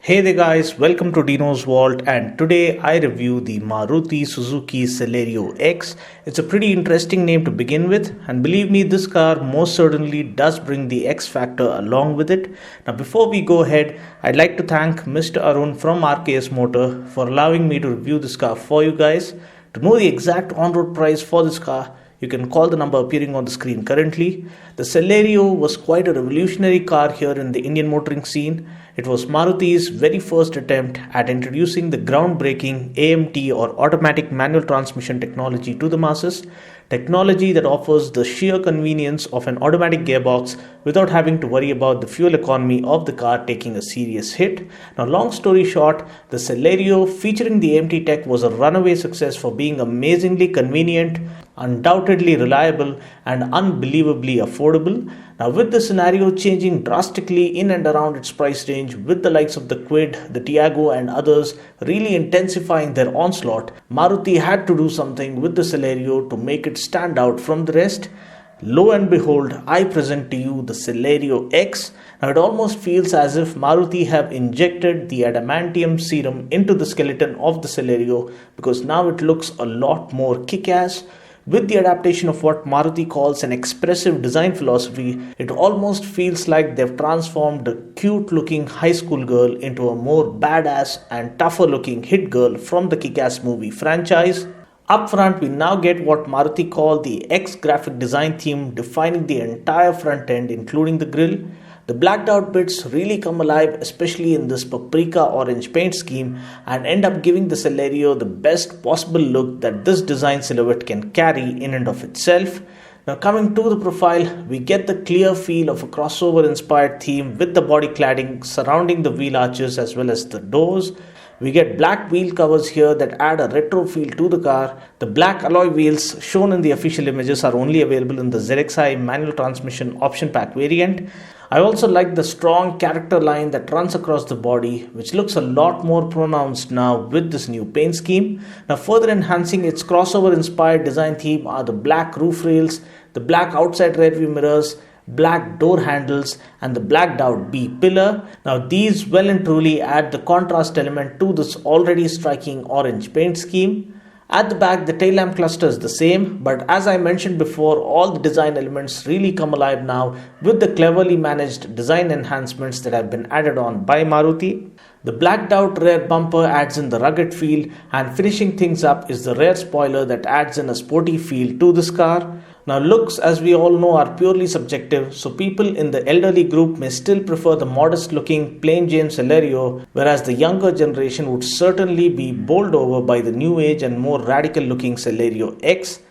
Hey there guys, welcome to Dinos Vault, and today I review the Maruti Suzuki Celerio X. It's a pretty interesting name to begin with, and believe me, this car most certainly does bring the X factor along with it. Now before we go ahead, I'd like to thank Mr. Arun from RKS Motor for allowing me to review this car for you guys. To know the exact on-road price for this car, you can call the number appearing on the screen currently. The Celerio was quite a revolutionary car here in the Indian motoring scene. It was Maruti's very first attempt at introducing the groundbreaking AMT or automatic manual transmission technology to the masses. Technology that offers the sheer convenience of an automatic gearbox without having to worry about the fuel economy of the car taking a serious hit. Now, long story short, the Celerio featuring the AMT tech was a runaway success for being amazingly convenient, undoubtedly reliable, and unbelievably affordable. Now, with the scenario changing drastically in and around its price range, with the likes of the Quid, the Tiago, and others really intensifying their onslaught, Maruti had to do something with the Celerio to make it stand out from the rest. Lo and behold, I present to you the Celerio X. Now, it almost feels as if Maruti have injected the adamantium serum into the skeleton of the Celerio, because now it looks a lot more kick-ass. With the adaptation of what Maruti calls an expressive design philosophy, it almost feels like they've transformed a cute-looking high school girl into a more badass and tougher-looking hit girl from the Kick-Ass movie franchise. Up front, we now get what Maruti call the X graphic design theme, defining the entire front end, including the grille. The blacked out bits really come alive, especially in this paprika orange paint scheme, and end up giving the Celerio the best possible look that this design silhouette can carry in and of itself. Now, coming to the profile, we get the clear feel of a crossover inspired theme with the body cladding surrounding the wheel arches as well as the doors. We get black wheel covers here that add a retro feel to the car. The black alloy wheels shown in the official images are only available in the ZXi manual transmission option pack variant. I also like the strong character line that runs across the body, which looks a lot more pronounced now with this new paint scheme. Now, further enhancing its crossover inspired design theme are the black roof rails, the black outside rear view mirrors, black door handles, and the blacked out B pillar. Now, these well and truly add the contrast element to this already striking orange paint scheme. At the back, the tail lamp cluster is the same, but as I mentioned before, all the design elements really come alive now with the cleverly managed design enhancements that have been added on by Maruti. The blacked out rear bumper adds in the rugged feel, and finishing things up is the rear spoiler that adds in a sporty feel to this car. Now, looks, as we all know, are purely subjective, so people in the elderly group may still prefer the modest looking plain Jane Celerio, whereas the younger generation would certainly be bowled over by the new age and more radical looking Celerio X.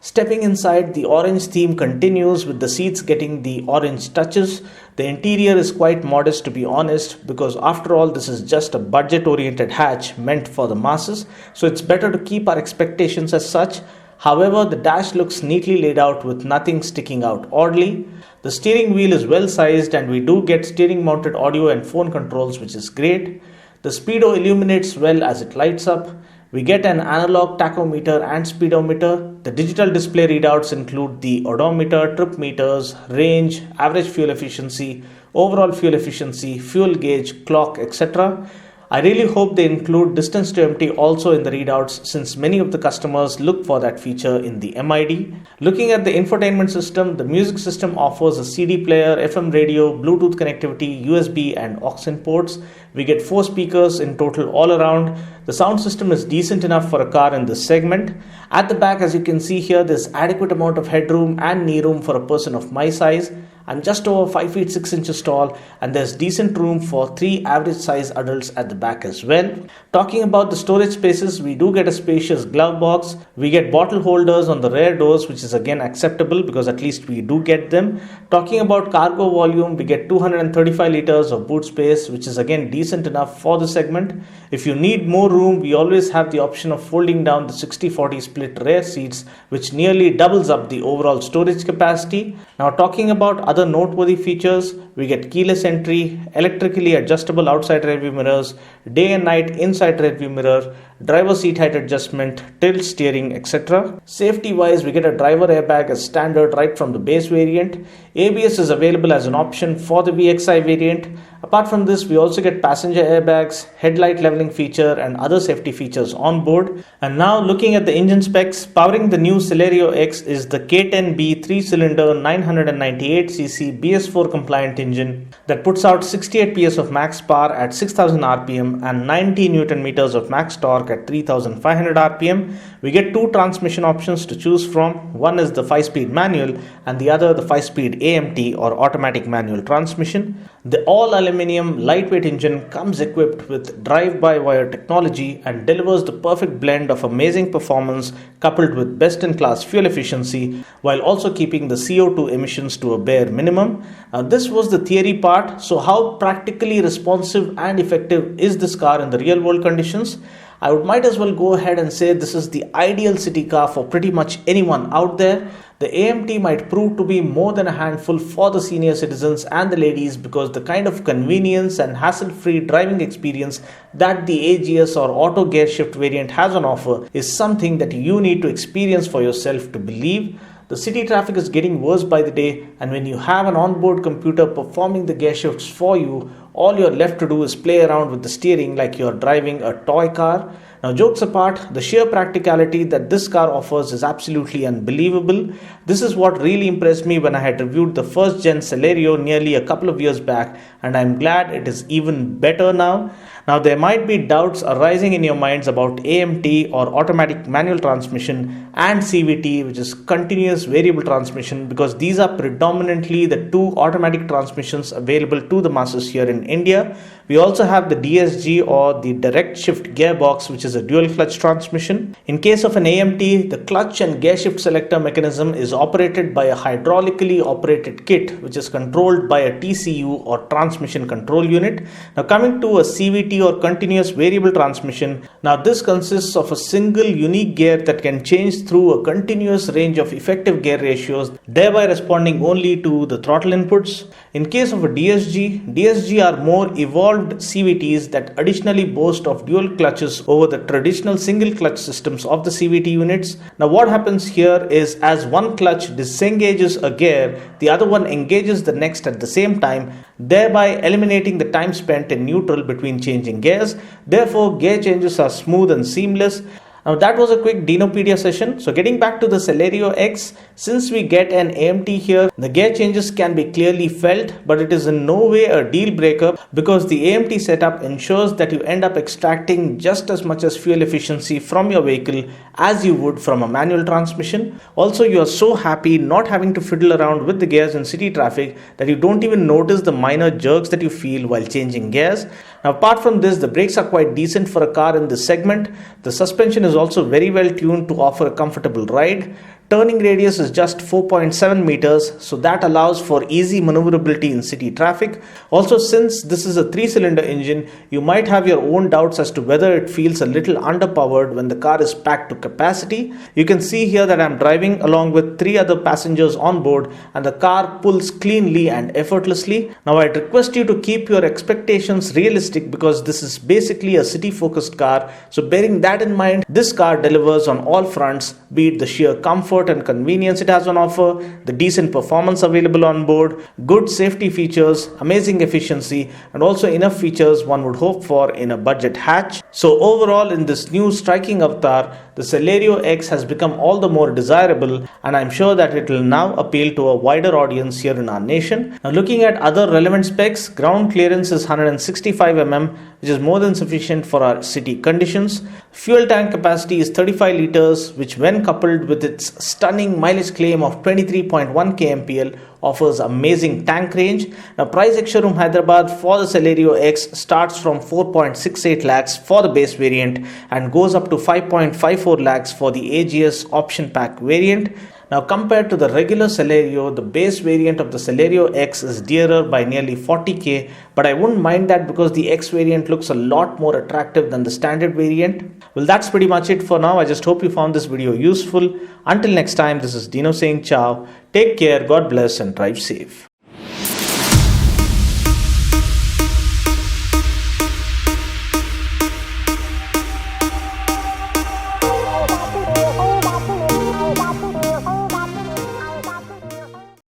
Stepping inside, the orange theme continues with the seats getting the orange touches. The interior is quite modest, to be honest, because after all, this is just a budget oriented hatch meant for the masses, so it's better to keep our expectations as such. However, the dash looks neatly laid out with nothing sticking out oddly. The steering wheel is well sized, and we do get steering mounted audio and phone controls, which is great. The speedo illuminates well as it lights up. We get an analog tachometer and speedometer. The digital display readouts include the odometer, trip meters, range, average fuel efficiency, overall fuel efficiency, fuel gauge, clock, etc. I really hope they include distance to empty also in the readouts, since many of the customers look for that feature in the MID. Looking at the infotainment system, the music system offers a CD player, FM radio, Bluetooth connectivity, USB and aux in ports. We get 4 speakers in total all around. The sound system is decent enough for a car in this segment. At the back, as you can see here, there's adequate amount of headroom and knee room for a person of my size. I'm just over 5 feet 6 inches tall, and there's decent room for 3 average size adults at the back as well. Talking about the storage spaces, we do get a spacious glove box. We get bottle holders on the rear doors, which is again acceptable because at least we do get them. Talking about cargo volume, we get 235 liters of boot space, which is again decent enough for the segment. If you need more room, we always have the option of folding down the 60-40 split rear seats, which nearly doubles up the overall storage capacity. Now, talking about other noteworthy features, we get keyless entry, electrically adjustable outside rearview mirrors, day and night inside rearview mirror, driver seat height adjustment, tilt steering, etc. Safety wise, we get a driver airbag as standard right from the base variant. ABS is available as an option for the VXI variant. Apart from this, we also get passenger airbags, headlight leveling feature and other safety features on board. And now looking at the engine specs, powering the new Celerio X is the K10B 3-cylinder 998cc BS4 compliant engine that puts out 68 PS of max power at 6000 RPM and 90 Newton meters of max torque at 3500 RPM. We get two transmission options to choose from. One is the 5-speed manual and the other the 5-speed AMT or automatic manual transmission. The all-aluminium lightweight engine comes equipped with drive-by-wire technology and delivers the perfect blend of amazing performance coupled with best-in-class fuel efficiency while also keeping the CO2 emissions to a bare minimum. This was the theory part. So how practically responsive and effective is this car in the real-world conditions? I might as well go ahead and say this is the ideal city car for pretty much anyone out there. The AMT might prove to be more than a handful for the senior citizens and the ladies because the kind of convenience and hassle-free driving experience that the AGS or auto gear shift variant has on offer is something that you need to experience for yourself to believe. The city traffic is getting worse by the day, and when you have an onboard computer performing the gear shifts for you, all you're left to do is play around with the steering like you're driving a toy car. Now, jokes apart, the sheer practicality that this car offers is absolutely unbelievable. This is what really impressed me when I had reviewed the first gen Celerio nearly a couple of years back, and I'm glad it is even better now. Now, there might be doubts arising in your minds about AMT or automatic manual transmission and CVT, which is continuous variable transmission, because these are predominantly the two automatic transmissions available to the masses here in India. We also have the DSG or the direct shift gearbox, which is a dual clutch transmission. In case of an AMT, the clutch and gear shift selector mechanism is operated by a hydraulically operated kit, which is controlled by a TCU or transmission control unit. Now, coming to a CVT or continuous variable transmission, now this consists of a single unique gear that can change through a continuous range of effective gear ratios, thereby responding only to the throttle inputs. In case of a DSG are more evolved CVTs that additionally boast of dual clutches over the traditional single clutch systems of the CVT units. Now, what happens here is as one clutch disengages a gear, the other one engages the next at the same time, thereby eliminating the time spent in neutral between changing gears. Therefore, gear changes are smooth and seamless. Now, that was a quick Dinopedia session. So getting back to the Celerio X, since we get an AMT here, the gear changes can be clearly felt, but it is in no way a deal breaker because the AMT setup ensures that you end up extracting just as much as fuel efficiency from your vehicle as you would from a manual transmission. Also, you are so happy not having to fiddle around with the gears in city traffic that you don't even notice the minor jerks that you feel while changing gears. Now, apart from this, the brakes are quite decent for a car in this segment. The suspension is also very well tuned to offer a comfortable ride. Turning radius is just 4.7 meters, so that allows for easy maneuverability in city traffic. Also, since this is a 3-cylinder engine, you might have your own doubts as to whether it feels a little underpowered when the car is packed to capacity. You can see here that I'm driving along with 3 other passengers on board and the car pulls cleanly and effortlessly. Now, I'd request you to keep your expectations realistic because this is basically a city-focused car. So bearing that in mind, this car delivers on all fronts, be it the sheer comfort and convenience it has on offer, the decent performance available on board, good safety features, amazing efficiency, and also enough features one would hope for in a budget hatch. So overall, in this new striking avatar, the Celerio X has become all the more desirable, and I'm sure that it will now appeal to a wider audience here in our nation. Now, looking at other relevant specs, ground clearance is 165 mm, which is more than sufficient for our city conditions. Fuel tank capacity is 35 liters, which when coupled with its stunning mileage claim of 23.1 kmpl offers amazing tank range. Now, price ex-showroom Hyderabad for the Celerio X starts from 4.68 lakhs for the base variant and goes up to 5.54 lakhs for the AGS option pack variant. Now, compared to the regular Celerio, the base variant of the Celerio X is dearer by nearly 40k, but I wouldn't mind that because the X variant looks a lot more attractive than the standard variant. Well, that's pretty much it for now. I just hope you found this video useful. Until next time, this is Dino saying ciao. Take care, God bless, and drive safe.